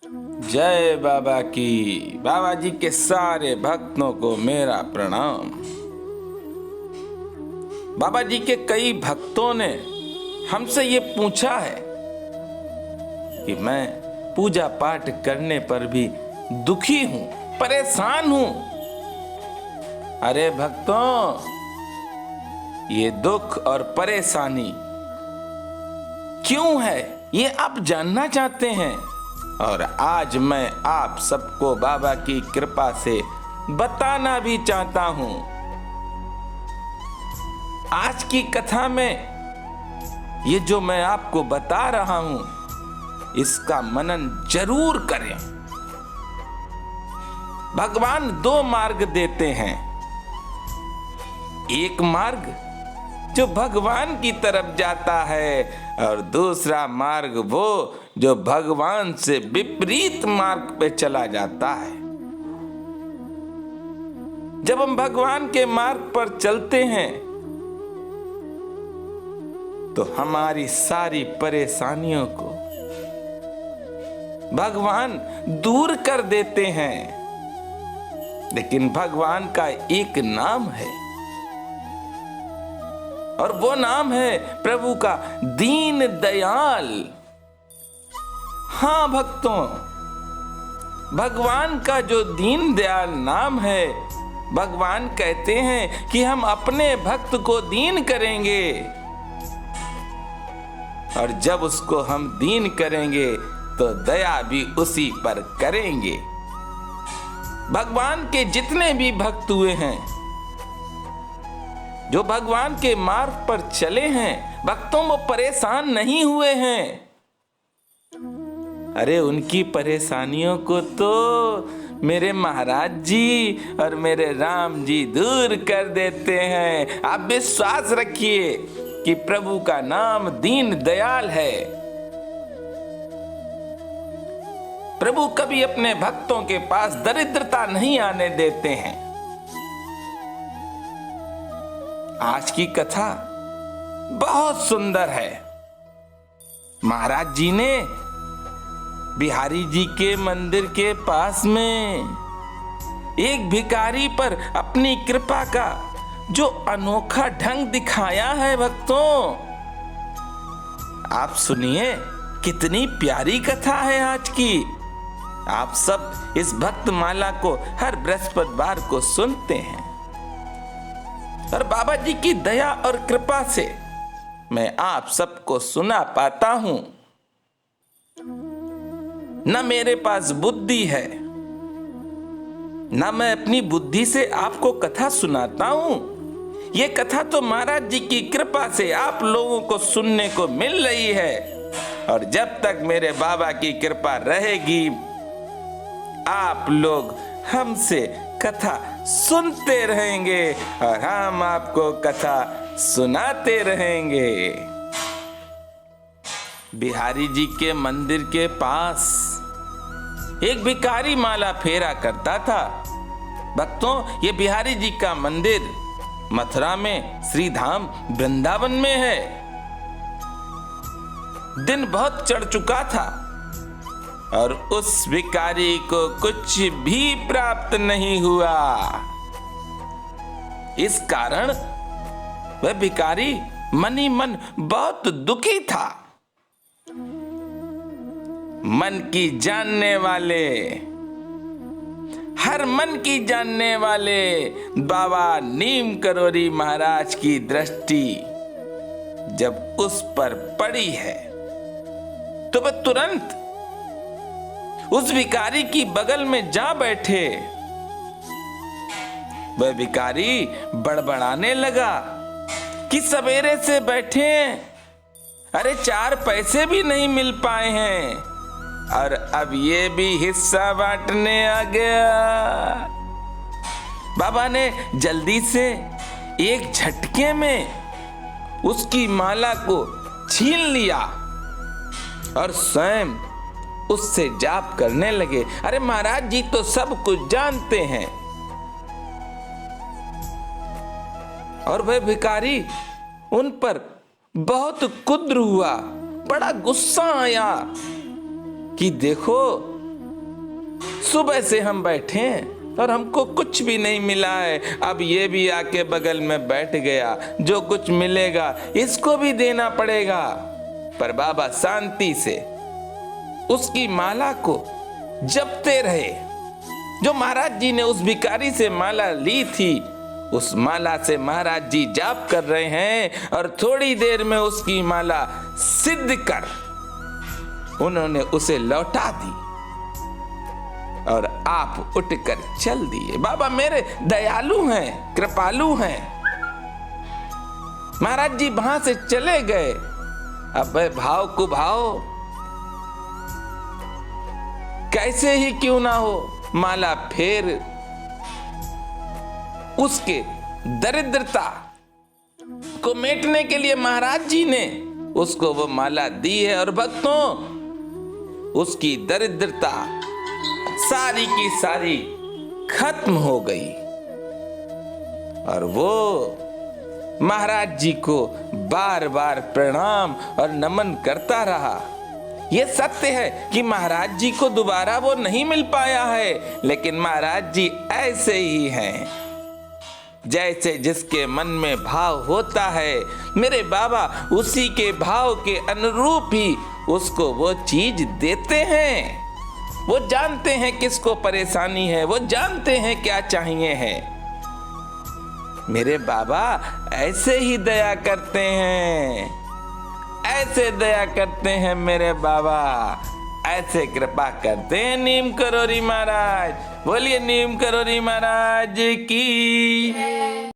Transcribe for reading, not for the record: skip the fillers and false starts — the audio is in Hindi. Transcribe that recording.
जय बाबा की। बाबा जी के सारे भक्तों को मेरा प्रणाम। बाबा जी के कई भक्तों ने हमसे ये पूछा है कि मैं पूजा पाठ करने पर भी दुखी हूं, परेशान हूं। अरे भक्तों, ये दुख और परेशानी क्यों है ये आप जानना चाहते हैं, और आज मैं आप सबको बाबा की कृपा से बताना भी चाहता हूं। आज की कथा में ये जो मैं आपको बता रहा हूं, इसका मनन जरूर करें। भगवान दो मार्ग देते हैं। एक मार्ग जो भगवान की तरफ जाता है, और दूसरा मार्ग वो जो भगवान से विपरीत मार्ग पे चला जाता है। जब हम भगवान के मार्ग पर चलते हैं तो हमारी सारी परेशानियों को भगवान दूर कर देते हैं। लेकिन भगवान का एक नाम है, और वो नाम है प्रभु का दीन दयाल। हाँ भक्तों, भगवान का जो दीन दयाल नाम है, भगवान कहते हैं कि हम अपने भक्त को दीन करेंगे, और जब उसको हम दीन करेंगे तो दया भी उसी पर करेंगे। भगवान के जितने भी भक्त हुए हैं, जो भगवान के मार्ग पर चले हैं, भक्तों वो परेशान नहीं हुए हैं। अरे उनकी परेशानियों को तो मेरे महाराज जी और मेरे राम जी दूर कर देते हैं। आप विश्वास रखिए कि प्रभु का नाम दीन दयाल है। प्रभु कभी अपने भक्तों के पास दरिद्रता नहीं आने देते हैं। आज की कथा बहुत सुंदर है। महाराज जी ने बिहारी जी के मंदिर के पास में एक भिखारी पर अपनी कृपा का जो अनोखा ढंग दिखाया है भक्तों, आप सुनिए, कितनी प्यारी कथा है आज की। आप सब इस भक्त माला को हर बृहस्पतिवार को सुनते हैं, और बाबा जी की दया और कृपा से मैं आप सबको सुना पाता हूं। न मेरे पास बुद्धि है, न मैं अपनी बुद्धि से आपको कथा सुनाता हूं। ये कथा तो महाराज जी की कृपा से आप लोगों को सुनने को मिल रही है, और जब तक मेरे बाबा की कृपा रहेगी, आप लोग हमसे कथा सुनते रहेंगे, और हम आपको कथा सुनाते रहेंगे। बिहारी जी के मंदिर के पास एक भिखारी माला फेरा करता था। भक्तों, ये बिहारी जी का मंदिर मथुरा में श्री धाम वृंदावन में है। दिन बहुत चढ़ चुका था, और उस भिखारी को कुछ भी प्राप्त नहीं हुआ। इस कारण वह भिखारी मन ही मन बहुत दुखी था। मन की जानने वाले, हर मन की जानने वाले बाबा नीम करोरी महाराज की दृष्टि जब उस पर पड़ी है, तो वह तुरंत उस भिखारी की बगल में जा बैठे। वह भिखारी बड़बड़ाने लगा कि सवेरे से बैठे हैं, अरे 4 पैसे भी नहीं मिल पाए हैं, और अब ये भी हिस्सा बांटने आ गया। बाबा ने जल्दी से एक झटके में उसकी माला को छीन लिया, और स्वयं उससे जाप करने लगे। अरे महाराज जी तो सब कुछ जानते हैं। और वह भिखारी उन पर बहुत क्रुद्ध हुआ, बड़ा गुस्सा आया कि देखो, सुबह से हम बैठे हैं और हमको कुछ भी नहीं मिला है। अब ये भी आके बगल में बैठ गया, जो कुछ मिलेगा इसको भी देना पड़ेगा। पर बाबा शांति से उसकी माला को जपते रहे। जो महाराज जी ने उस भिखारी से माला ली थी, उस माला से महाराज जी जाप कर रहे हैं और थोड़ी देर में उसकी माला सिद्ध कर उन्होंने उसे लौटा दी और आप उठकर चल दिए। बाबा मेरे दयालु हैं, कृपालु हैं। महाराज जी वहां से चले गए। अब भाव कुभाव कैसे ही क्यों ना हो, माला फेर उसके दरिद्रता को मेटने के लिए महाराज जी ने उसको वो माला दी है। और भक्तों, उसकी दरिद्रता सारी की सारी खत्म हो गई और वो महाराज जी को बार बार प्रणाम और नमन करता रहा। ये सत्य है कि महाराज जी को दोबारा वो नहीं मिल पाया है, लेकिन महाराज जी ऐसे ही हैं जैसे जिसके मन में भाव होता है। मेरे बाबा उसी के भाव के अनुरूप ही उसको वो चीज देते हैं। वो जानते हैं किसको परेशानी है, वो जानते हैं क्या चाहिए है। मेरे बाबा ऐसे ही दया करते हैं, ऐसे दया करते हैं मेरे बाबा, ऐसे कृपा करते हैं नीम करोरी महाराज। बोलिए नीम करोरी महाराज की।